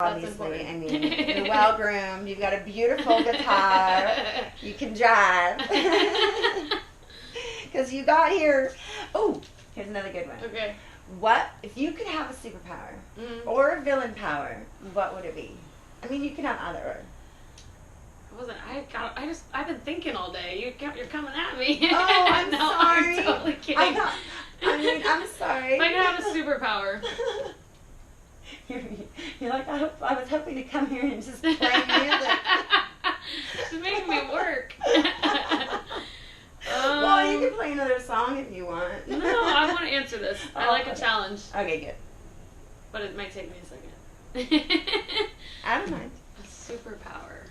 That's Obviously, important. I mean, you're well groomed. You've got a beautiful guitar. You can drive. Because you got here. Oh, here's another good one. Okay. What if you could have a superpower or a villain power? What would it be? I mean, you can have either. I've been thinking all day. You're coming at me. Oh, I'm no, sorry. I'm totally kidding. I'm sorry. If I could have a superpower. You're like, I was hoping to come here and just play music. She's making me work. Well, you can play another song if you want. No, I want to answer this. I like a challenge. Okay, good. But it might take me a second. I don't mind. A superpower.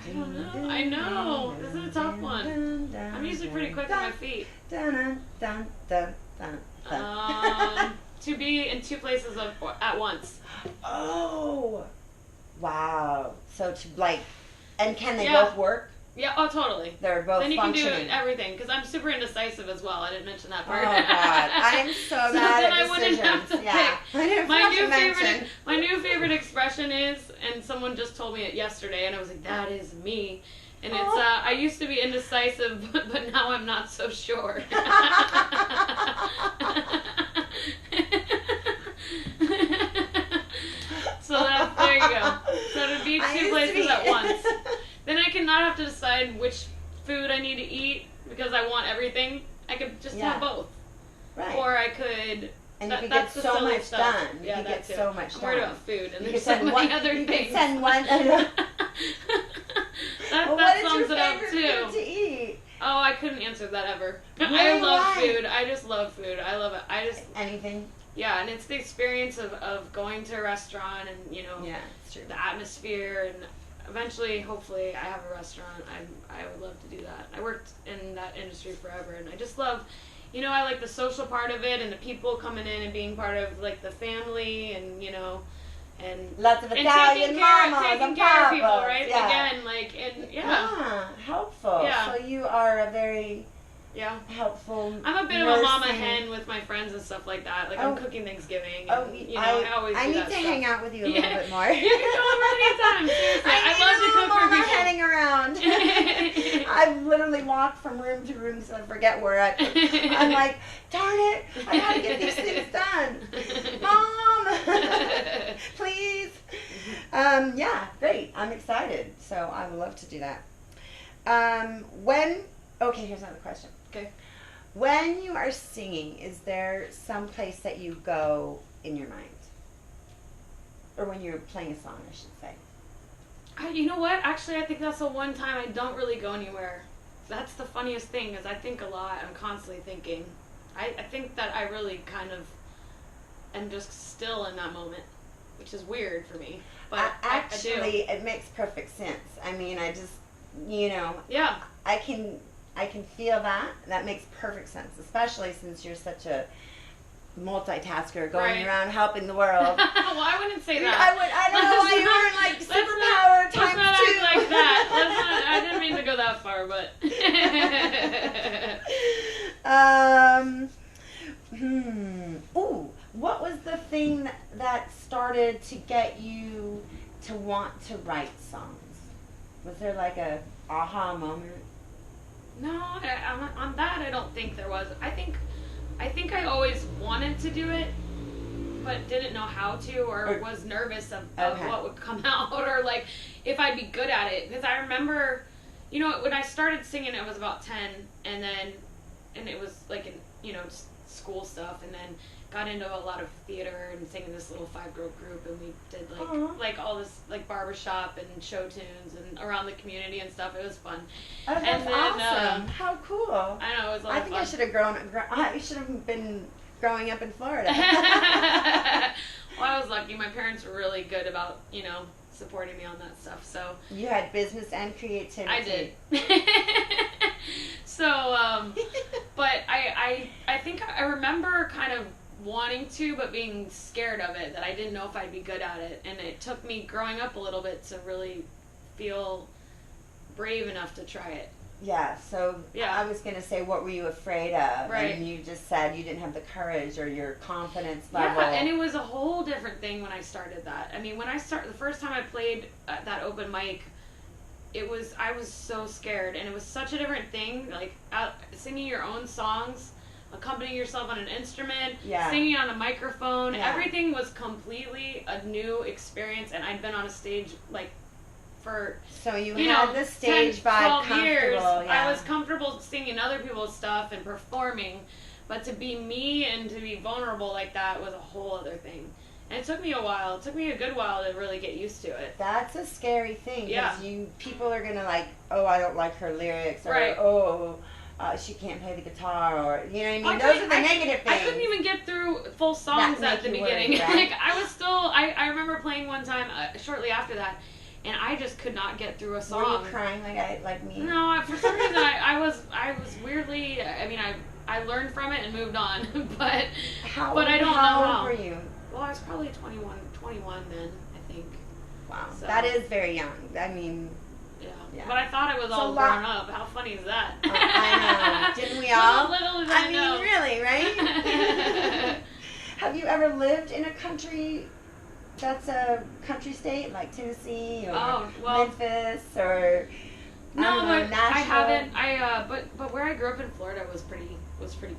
I don't know. I know. This is a tough one. I'm usually pretty quick on my feet. To be in two places at once. Oh, wow. So and can they Yeah. both work? Yeah, oh, totally. They're both Then you functioning. can do everything, because I'm super indecisive as well. I didn't mention that Oh, part. God. I am so bad then at I wouldn't have decisions. to Yeah. pick. My new favorite expression is, and someone just told me it yesterday, and I was like, that is me. And it's, I used to be indecisive, but now I'm not so sure. So there you go. So to be two places at once. Then I can not have to decide which food I need to eat because I want everything. I could just have both. Right. Or I could. And you could get so much done. You Yeah, could get too. so much I'm done. worried about food, and You there's could so many other you things. could send one. that What is sums your it up favorite too. food to eat? Oh, I couldn't answer that ever. Really? I love Why? food. I just love food. I love it. Anything. Yeah, and it's the experience of going to a restaurant and, Yeah, it's true. the atmosphere, and eventually, hopefully, I have a restaurant. I would love to do that. I worked in that industry forever, and I just love, I like the social part of it and the people coming in and being part of, like, the family and, and Lots of and Italian mamas taking and care of papas. people, right? Yeah. Again, like, and Helpful. Yeah. So you are a very yeah. helpful. I'm a bit of a mama nursing- hen with my friends and stuff like that. Like, Oh. I'm cooking Thanksgiving. Oh, And, I always do I need that to stuff. hang out with you a little bit more. You can come over anytime. Seriously, I love to cook for mama people. henning around. I literally walk from room to room so I forget where I'm like, darn it, I gotta get these things done. Mom, please. Yeah, great. I'm excited. So I would love to do that. Okay, here's another question. Okay. When you are singing, is there some place that you go in your mind? Or when you're playing a song, I should say. You know what? Actually, I think that's the one time I don't really go anywhere. That's the funniest thing, is I think a lot. I'm constantly thinking. I think that I really kind of am just still in that moment, which is weird for me. But Actually, I it makes perfect sense. I mean, I just, yeah. I can feel that. That makes perfect sense, especially since you're such a multitasker going Right. around helping the world. Well, I wouldn't say that. I don't know why you weren't like superpower Let's times not two. act like that. I didn't mean to go that far, but. Ooh, what was the thing that started to get you to want to write songs? Was there like a aha moment? No, on that I don't think there was. I think I always wanted to do it, but didn't know how to, or was nervous of what would come out, or like if I'd be good at it. Because I remember, when I started singing, I was about 10, and it was like just school stuff, and then got into a lot of theater and sang in this little 5-girl group, and we did like all this like barbershop and show tunes and around the community and stuff. It was fun. Oh, that's And then, awesome! How cool! I know, it was a lot I of think fun. I should have I should have been growing up in Florida. Well, I was lucky. My parents were really good about supporting me on that stuff. So You had business and creativity. I did. So, but I think I remember kind of wanting to, but being scared of it, that I didn't know if I'd be good at it. And it took me growing up a little bit to really feel brave enough to try it. Yeah, so Yeah. I was going to say, what were you afraid of? Right. And you just said you didn't have the courage or your confidence level. Yeah, and it was a whole different thing when I started that. I mean, the first time I played that open mic, I was so scared, and it was such a different thing, like singing your own songs, accompanying yourself on an instrument, singing on a microphone. Yeah. Everything was completely a new experience, and I'd been on a stage like for you had the stage 10, vibe 12 years. yeah. I was comfortable singing other people's stuff and performing, but to be me and to be vulnerable like that was a whole other thing. And it took me a while. It took me a good while to really get used to it. That's a scary thing, because Yeah. people are gonna like, oh, I don't like her lyrics, or Right. oh, she can't play the guitar, or you know what I mean. Those are the negative things. I couldn't even get through full songs at the beginning. Right? Like I was still. I remember playing one time shortly after that, and I just could not get through a song. Were you crying like me? No, for some reason I was weirdly. I mean, I learned from it and moved on, but I don't know how. How old were you? Well, I was probably 21 then, I think. Wow, So. that is very young. I mean, yeah. But I thought I was all grown up. How funny is that? I know. Didn't we all? Little did I know. mean, really, right? Have you ever lived in a country that's a country state, like Tennessee or Memphis or Nashville? I haven't. But where I grew up in Florida was pretty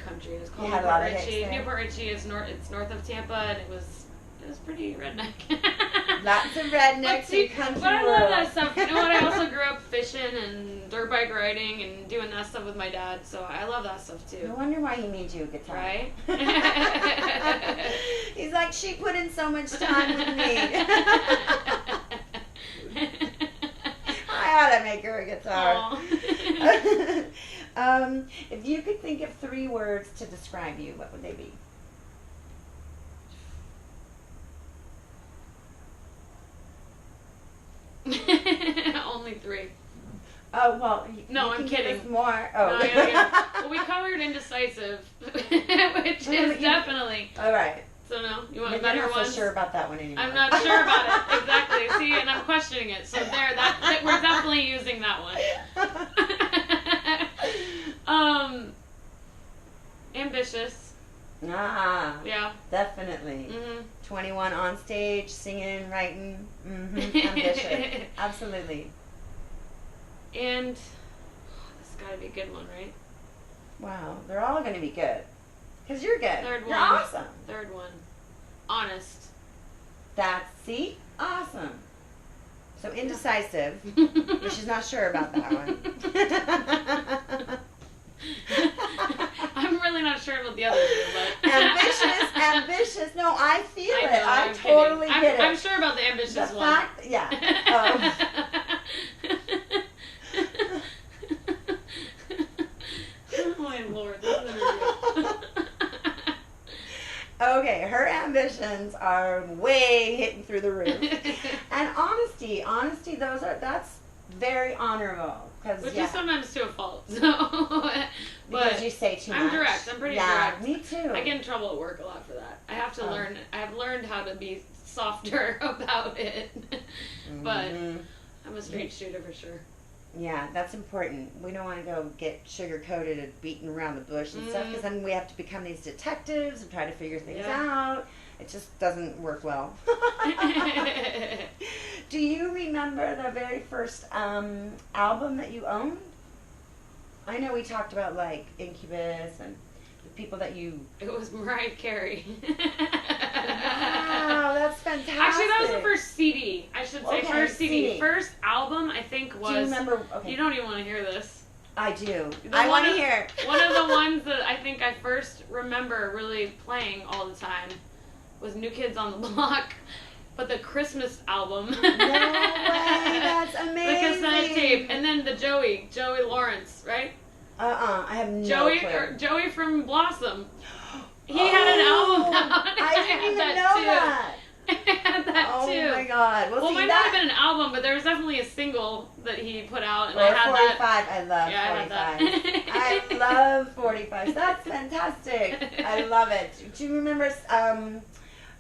country. It was called Newport Richey. Newport Richey is north of Tampa, and it was pretty redneck. Lots of rednecks in country. But I love that stuff. You know what? I also grew up fishing and dirt bike riding and doing that stuff with my dad, so I love that stuff too. No wonder why he made you a guitar. Right? He's like, she put in so much time with me. I ought to make her a guitar. If you could think of 3 words to describe you, what would they be? Only 3. Oh, well, no, I'm kidding. More. Oh. No, well, we covered indecisive, which is definitely. All right. So no, you want but better you're not ones? so sure about that one anymore. I'm not sure about it exactly. See, and I'm questioning it. So that we're definitely using that one. Ambitious. Ah. Yeah. Definitely. 21 on stage, singing, writing. Ambitious. Absolutely. And this has got to be a good one, right? Wow, they're all going to be good. Because you're good. Third one. You're awesome. Third one. Honest. See? Awesome. So indecisive, but she's not sure about that one. I'm really not sure about the other two, but ambitious. No, I feel it. I I'm totally kidding. get it. I'm sure about the ambitious the one. Fact, yeah. Oh my Lord, this is interview. Okay, her ambitions are way hitting through the roof. And honesty, that's very honorable. Which is sometimes to a fault. So, because you say too much. I'm direct. I'm pretty direct. Me too. I get in trouble at work a lot for that. I have to learn. I have learned how to be softer about it. But I'm a straight shooter for sure. Yeah, that's important. We don't want to go get sugar-coated and beaten around the bush and stuff, because then we have to become these detectives and try to figure things out. It just doesn't work well. Do you remember the very first album that you owned? I know we talked about, like, Incubus and the people that you... It was Mariah Carey. Wow, that's fantastic. Actually, that was the first CD. I should say first CD. First album, I think, was... Do you remember... Okay. You don't even want to hear this. I do. I want to hear it. One of the ones that I think I first remember really playing all the time was New Kids on the Block, but the Christmas album. No way, that's amazing. The cassette tape. And then the Joey Lawrence, right? I have no clue. Joey from Blossom. He had an album out. I didn't even know that. I had that too. Oh my God. Well, it might not have been an album, but there was definitely a single that he put out, and I had 45. that. I love 45. I love 45. That's fantastic. I love it. Do you remember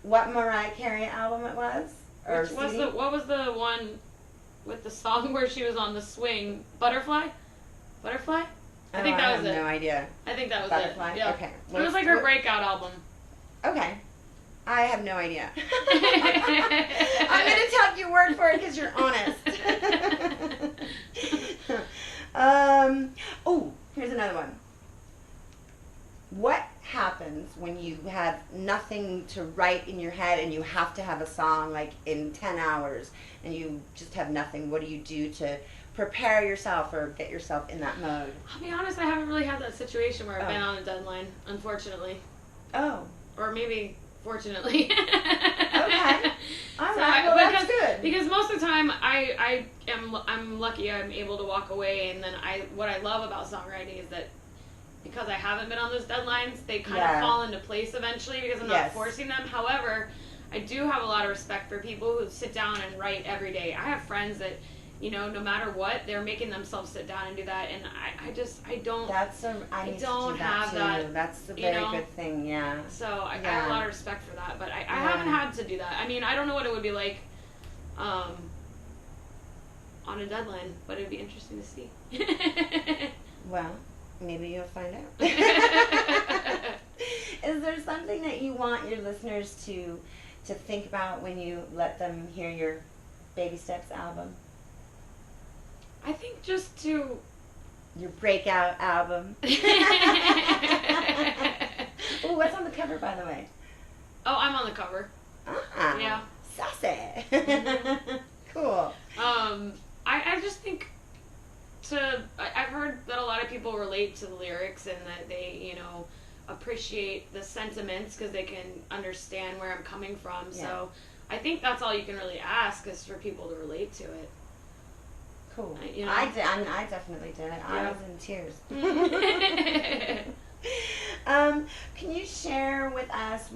what Mariah Carey album it was? What was the one with the song where she was on the swing? Butterfly? Butterfly? Oh, I think that was it. I have no idea. I think that was Butterfly? it. Yeah. Okay. It was like her breakout album. Okay. I have no idea. I'm going to take your word for it because you're honest. Oh, here's another one. What happens when you have nothing to write in your head and you have to have a song like in 10 hours and you just have nothing? What do you do to prepare yourself or get yourself in that mode? I'll be honest, I haven't really had that situation where I've been on a deadline, unfortunately. Oh. Or maybe fortunately. Okay. All So right. Well, that's good. Because most of the time I'm lucky I'm able to walk away, and then what I love about songwriting is that because I haven't been on those deadlines, they kind of fall into place eventually because I'm not forcing them. However, I do have a lot of respect for people who sit down and write every day. I have friends that, you know, no matter what, they're making themselves sit down and do that, and I don't. I don't have that. That's a very good thing, yeah. So I have a lot of respect for that, but I haven't had to do that. I mean, I don't know what it would be like on a deadline, but it'd be interesting to see. Well, maybe you'll find out. Is there something that you want your listeners to think about when you let them hear your Baby Steps album? I think just to... Your breakout album. Oh, what's on the cover, by the way? Oh, I'm on the cover. Ah, yeah. Sassy. Mm-hmm. Cool. I just think I've heard that a lot of people relate to the lyrics and that they, you know, appreciate the sentiments because they can understand where I'm coming from. Yeah. So I think that's all you can really ask is for people to relate to it. Cool. You know? I definitely did. I was in tears. Can you share with us